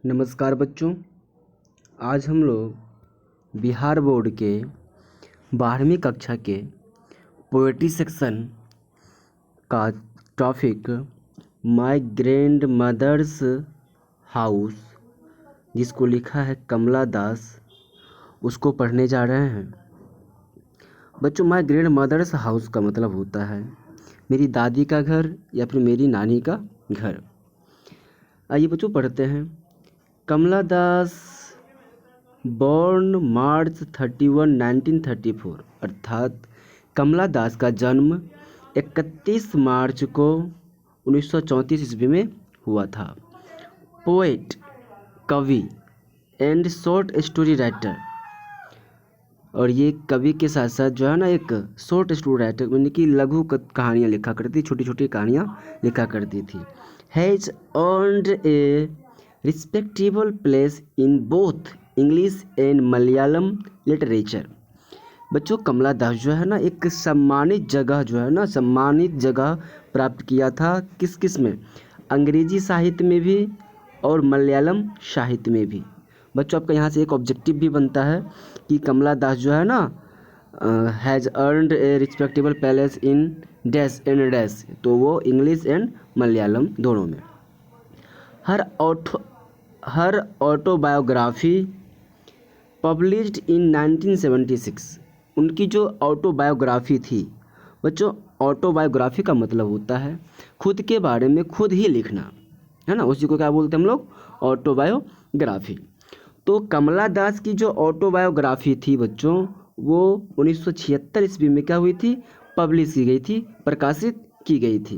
नमस्कार बच्चों, आज हम लोग बिहार बोर्ड के 12वीं कक्षा के पोएट्री सेक्शन का topic my grandmother's house, जिसको लिखा है कमला दास, उसको पढ़ने जा रहे हैं। बच्चों, माय ग्रैंड मदर्स हाउस का मतलब होता है मेरी दादी का घर या फिर मेरी नानी का घर। आइए बच्चों पढ़ते हैं। कमला दास बॉर्न मार्च 31, 1934, अर्थात कमला दास का जन्म 31 मार्च को 1934 ईस्वी में हुआ था। पोएट, कवि एंड शॉर्ट स्टोरी राइटर, और ये कवि के साथ साथ जो है ना एक शॉर्ट स्टोरी राइटर यानी कि लघु कहानियाँ लिखा करती, छोटी छोटी कहानियाँ लिखा करती थी। Has earned A respectable place in both English and Malayalam literature. बच्चों, कमला दास जो है ना एक सम्मानित जगह प्राप्त किया था। किस किस में? अंग्रेजी साहित्य में भी और मलयालम साहित्य में भी। बच्चों, आपका यहाँ से एक ऑब्जेक्टिव भी बनता है कि कमला दास जो है ना has earned A respectable place in dash and dash, तो वो इंग्लिश एंड मलयालम दोनों में। हर ऑटोबायोग्राफी पब्लिश्ड इन 1976, उनकी जो ऑटोबायोग्राफी थी। बच्चों, ऑटोबायोग्राफी का मतलब होता है खुद के बारे में खुद ही लिखना, है ना, उसी को क्या बोलते हैं हम लोग? ऑटोबायोग्राफी। तो कमला दास की जो ऑटोबायोग्राफी थी बच्चों, वो 1976 ईस्वी में क्या हुई थी? पब्लिश की गई थी, प्रकाशित की गई थी।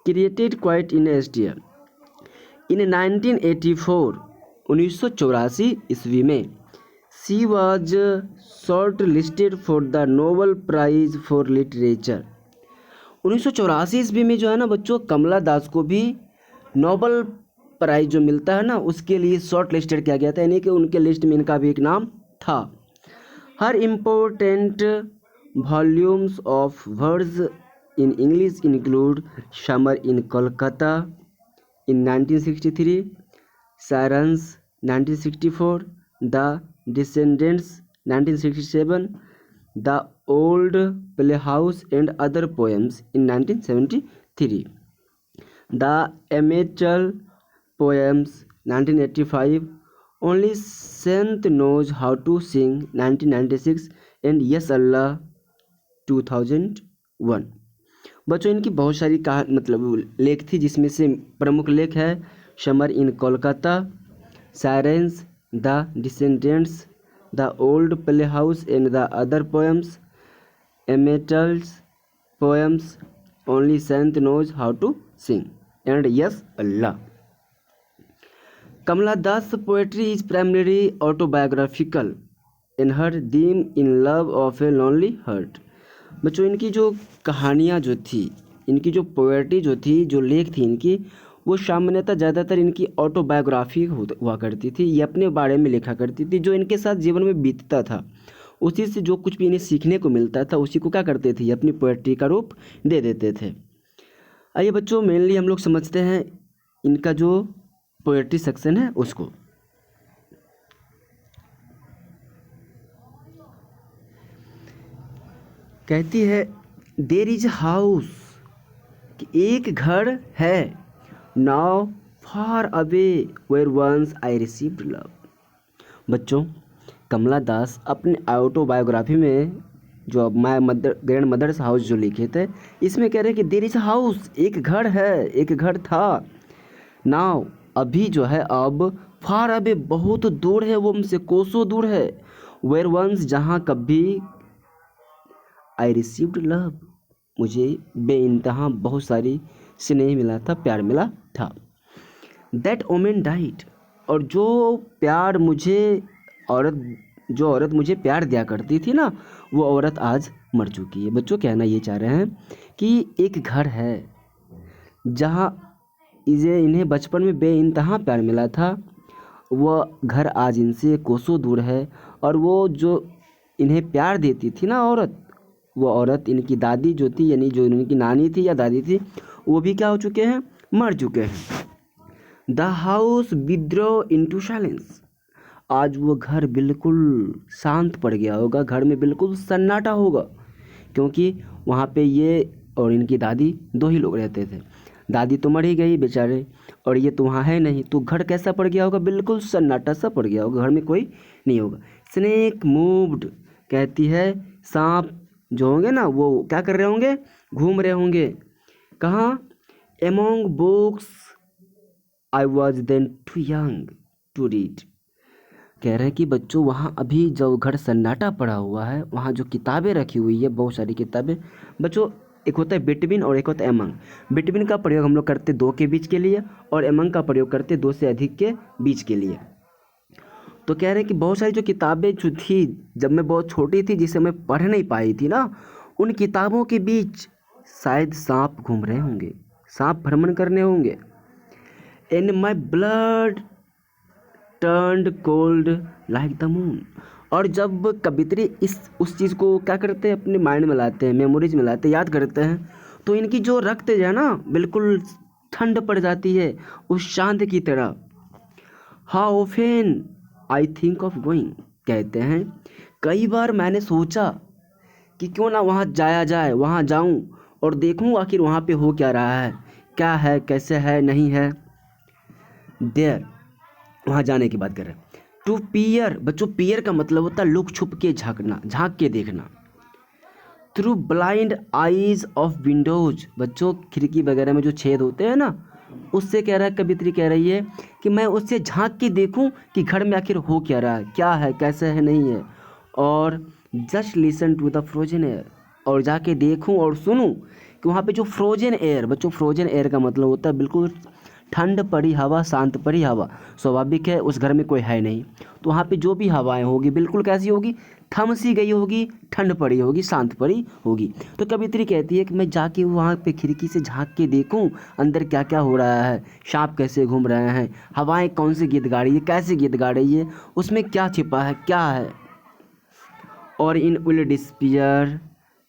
क्रिएटेड क्वाइट इन एस्टियर इन 1984, 1984 ईस्वी में she was short listed for the Nobel prize for literature. 1984 ईस्वी में जो है ना बच्चों, कमला दास को भी नोबेल प्राइज जो मिलता है ना, उसके लिए शॉर्ट लिस्टेड किया गया था, यानी कि उनके लिस्ट में इनका भी एक नाम था। Her important volumes of words in English include summer in Kolkata in 1963, Sirens 1964, The Descendants 1967, The Old Playhouse and Other Poems in 1973, The Amateur Poems 1985, Only Saint Knows How to Sing 1996 and Yes Allah 2001। बच्चों, इनकी बहुत सारी लेख थी, जिसमें से प्रमुख लेख है summer in Kolkata, sirens, the descendants, the old play house and the other poems, एमेटल्स poems, only saint knows how to sing and yes Allah. Kamala Das poetry is primary autobiographical in her theme in love of a lonely heart. बच्चों, इनकी जो कहानियाँ जो थी, इनकी जो poetry जो थी, जो लेख थी इनकी, वो सामान्यतः ज़्यादातर इनकी ऑटोबायोग्राफी हुआ करती थी। ये अपने बारे में लिखा करती थी, जो इनके साथ जीवन में बीतता था, उसी से जो कुछ भी इन्हें सीखने को मिलता था, उसी को क्या करते थे, अपनी पोएट्री का रूप दे देते थे। आइए बच्चों, मेनली हम लोग समझते हैं इनका जो पोएट्री सेक्शन है उसको। कहती है देयर इज हाउस, कि एक घर है, now far away where once I received love. बच्चों, कमला दास अपने ऑटोबायोग्राफी में जो माय ग्रैंड मदर्स हाउस जो लिखे थे, इसमें कह रहे हैं कि देयर इज हाउस, एक घर है, एक घर था, नाउ अभी जो है, अब फार अवे बहुत दूर है, वो हमसे कोसों दूर है, वेयर वंस जहाँ कभी, आई रिसीव्ड लव, मुझे बेइंतहा बहुत सारी स्नेह मिला था, प्यार मिला था। दैट वोमेन डाइड, और जो औरत मुझे प्यार दिया करती थी ना, वो औरत आज मर चुकी है। बच्चों, कहना ये चाह रहे हैं कि एक घर है जहाँ इन्हें बचपन में बेइंतहा प्यार मिला था, वह घर आज इनसे कोसों दूर है, और वो जो इन्हें प्यार देती थी ना औरत, वो औरत इनकी दादी जो थी, यानी जो इनकी नानी थी या दादी थी, वो भी क्या हो चुके हैं, मर चुके हैं। The house withdraw into silence. आज वो घर बिल्कुल शांत पड़ गया होगा, घर में बिल्कुल सन्नाटा होगा, क्योंकि वहाँ पे ये और इनकी दादी दो ही लोग रहते थे। दादी तो मर ही गई बेचारे, और ये तो वहाँ है नहीं, तो घर कैसा पड़ गया होगा, बिल्कुल सन्नाटा सा पड़ गया होगा, घर में कोई नहीं होगा। स्नेक मूव्ड, कहती है सांप जो होंगे ना वो क्या कर रहे होंगे, घूम रहे होंगे। कहाँ? Among books I was then too young to read. कह रहे हैं कि बच्चों वहाँ अभी जो घर सन्नाटा पड़ा हुआ है, वहाँ जो किताबें रखी हुई है, बहुत सारी किताबें। बच्चों एक होता है बिटवीन और एक होता है एमंग। बिटवीन का प्रयोग हम लोग करते दो के बीच के लिए, और एमंग का प्रयोग करते दो से अधिक के बीच के लिए। तो कह रहे हैं कि बहुत सारी जो किताबें जो थी जब मैं बहुत छोटी थी, जिसे मैं पढ़ नहीं पाई थी ना, उन किताबों के बीच शायद सांप घूम रहे होंगे, सांप भ्रमण करने होंगे। In my blood turned cold like the moon. और जब कवित्री उस चीज़ को क्या करते हैं, अपने माइंड में लाते हैं, मेमोरीज में लाते हैं, याद करते हैं, तो इनकी जो रक्त जो है ना बिल्कुल ठंड पड़ जाती है उस चांद की तरह। How often I think of going, कहते हैं कई बार मैंने सोचा कि क्यों ना वहाँ जाया जाए, वहाँ जाऊँ और देखूँ आखिर वहाँ पे हो क्या रहा है, क्या है, कैसे है, नहीं है। देयर, वहाँ जाने की बात कर रहे हैं। टू पियर, बच्चों पियर का मतलब होता है लुक, छुप के झांकना, झांक के देखना। Through blind eyes of Windows, बच्चों खिड़की वगैरह में जो छेद होते हैं ना, उससे कह रहा है, कवित्री कह रही है कि मैं उससे झांक के देखूं कि घर में आखिर हो क्या रहा है, क्या है, कैसे है, नहीं है। और just listen to the frozen air, और जाके देखूं और सुनूं कि वहाँ पे जो फ्रोजन एयर, बच्चों फ्रोजन एयर का मतलब होता है बिल्कुल ठंड पड़ी हवा, शांत पड़ी हवा। स्वाभाविक है उस घर में कोई है नहीं, तो वहाँ पे जो भी हवाएं होगी बिल्कुल कैसी होगी, थम सी गई होगी, ठंड पड़ी होगी, शांत पड़ी होगी। तो कवित्री कहती है कि मैं जाके वहाँ पे खिड़की से झांक के देखूं अंदर क्या क्या हो रहा है, सांप कैसे घूम रहे हैं, हवाएं कौन सी गीत गा रही है, कैसे गीत गा रही है, उसमें क्या छिपा है, क्या है। और in will disappear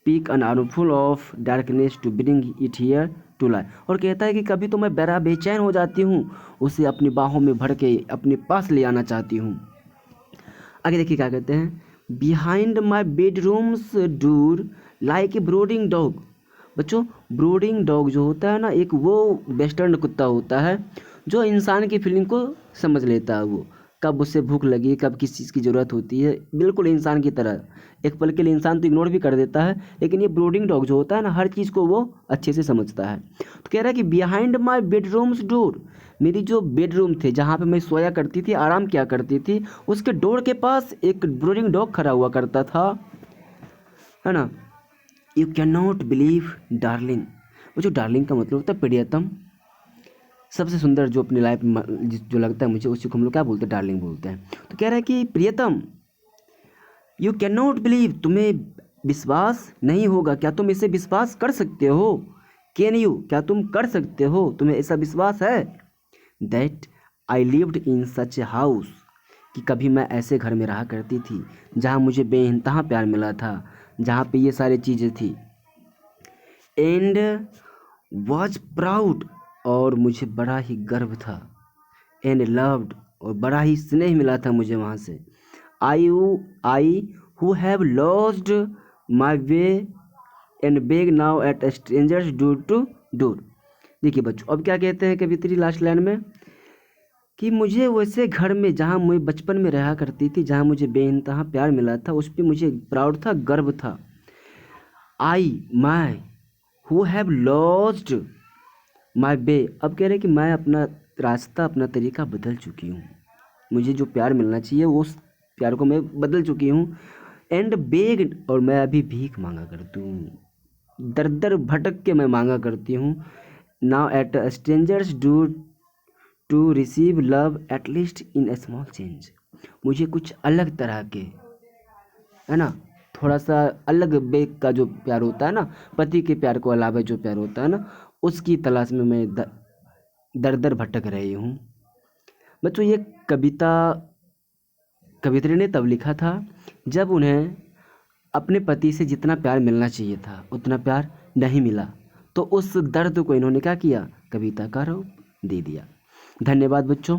pick an armful of darkness to bring it here to life. और कहता है कि कभी तो मैं बड़ा बेचैन हो जाती हूँ, उसे अपनी बाहों में भर के अपने पास ले आना चाहती हूँ। आगे देखिए क्या कहते हैं, behind my bedrooms door like a brooding dog. बच्चों ब्रोडिंग डॉग जो होता है ना, एक वो वेस्टर्न कुत्ता होता है जो इंसान की फीलिंग को समझ लेता है। वो कब उससे भूख लगी, कब किस चीज़ की ज़रूरत होती है, बिल्कुल इंसान की तरह। एक पल के लिए इंसान तो इग्नोर भी कर देता है, लेकिन ये ब्रोडिंग डॉग जो होता है ना, हर चीज़ को वो अच्छे से समझता है। तो कह रहा है कि बिहाइंड माई बेडरूम्स डोर, मेरी जो बेडरूम थे जहाँ पे मैं सोया करती थी, आराम किया करती थी, उसके डोर के पास एक ब्रोडिंग डॉग खड़ा हुआ करता था, है ना। You can not believe darling, वो जो डार्लिंग का मतलब होता है प्रियतम, सबसे सुंदर जो अपनी लाइफ में जो लगता है मुझे, उसी को हम लोग क्या बोलते हैं, डार्लिंग बोलते हैं। तो कह रहा है कि प्रियतम, यू कैन नॉट बिलीव, तुम्हें विश्वास नहीं होगा, क्या तुम इसे विश्वास कर सकते हो, कैन यू, क्या तुम कर सकते हो, तुम्हें ऐसा विश्वास है, that I lived in such a house, कि कभी मैं ऐसे घर में रहा करती थी जहाँ मुझे बेइंतहा प्यार मिला था, जहाँ पे ये सारी चीज़ें थी। एंड वॉज प्राउड, और मुझे बड़ा ही गर्व था। एंड लव्ड, और बड़ा ही स्नेह मिला था मुझे वहाँ से। I who have lost my way and beg now at strangers door to door. देखिए बच्चों अब क्या कहते हैं कवित्री लास्ट लाइन में, कि मुझे वैसे घर में जहाँ मैं बचपन में रहा करती थी, जहाँ मुझे बेइंतहा प्यार मिला था, उस पर मुझे प्राउड था, गर्व था। मैं हु हैव लॉस्ड माई वे, अब कह रहे हैं कि मैं अपना रास्ता, अपना तरीका बदल चुकी हूँ, मुझे जो प्यार मिलना चाहिए उस प्यार को मैं बदल चुकी हूँ। एंड बेग, और मैं अभी भीख मांगा करती हूँ, दर दर भटक के मैं मांगा करती हूँ। नाउ एट स्ट्रेंजर्स डू to receive love at least in a small change, मुझे कुछ अलग तरह के, है ना, थोड़ा सा अलग बेग का जो प्यार होता है ना, पति के प्यार को अलावा जो प्यार होता है ना, उसकी तलाश में मैं दर दर भटक रही हूँ। बच्चों ये कविता कवित्री ने तब लिखा था जब उन्हें अपने पति से जितना प्यार मिलना चाहिए था उतना प्यार नहीं मिला, तो उस दर्द को इन्होंने क्या किया, कविता का रूप दे दिया। धन्यवाद बच्चों।